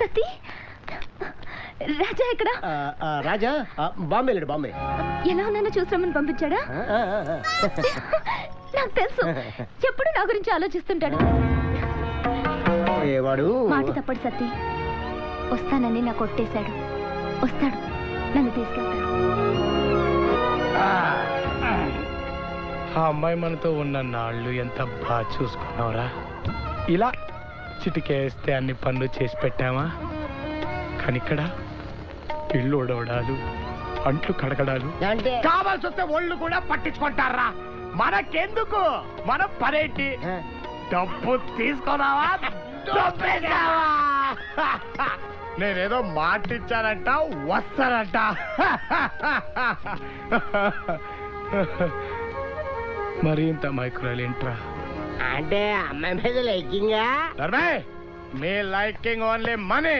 సతీ, రాజా ఎక్కడ? రాజా బాంబే వెళ్ళాడు. బాంబే ఎలా ఉన్నానో చూసామని పంపించాడా? నాకు తెలుసు, ఎప్పుడు నా గురించి ఆలోచిస్తుంటాడు. వాడు మాట తప్పడు సతీ. వస్తానని నాకు కొట్టేశాడు. వస్తాడు, నన్ను తీసుకెళ్తాడు. ఆ అమ్మాయి మనతో ఉన్న నాళ్ళు ఎంత బాగా చూసుకున్నావురా. ఇలా చిటికేస్తే అన్ని పనులు చేసి పెట్టామా? కానీ ఇక్కడ ఇల్లు ఉడవడాలు, అంట్లు కడగడాలు, అంటే కావాల్సి వస్తే ఒళ్ళు కూడా పట్టించుకుంటారా. మనకెందుకు? మన పనేంటి? డబ్బు తీసుకున్నావా, డబ్బేసావా? నేనేదో మాటిచ్చానంట, వస్తానంట. మరి ఇంత మైక్రోలు ఏంట్రా? అంటే అమ్మాయి మీద లైకింగా? మీ లైకింగ్ ఓన్లీ మనీ.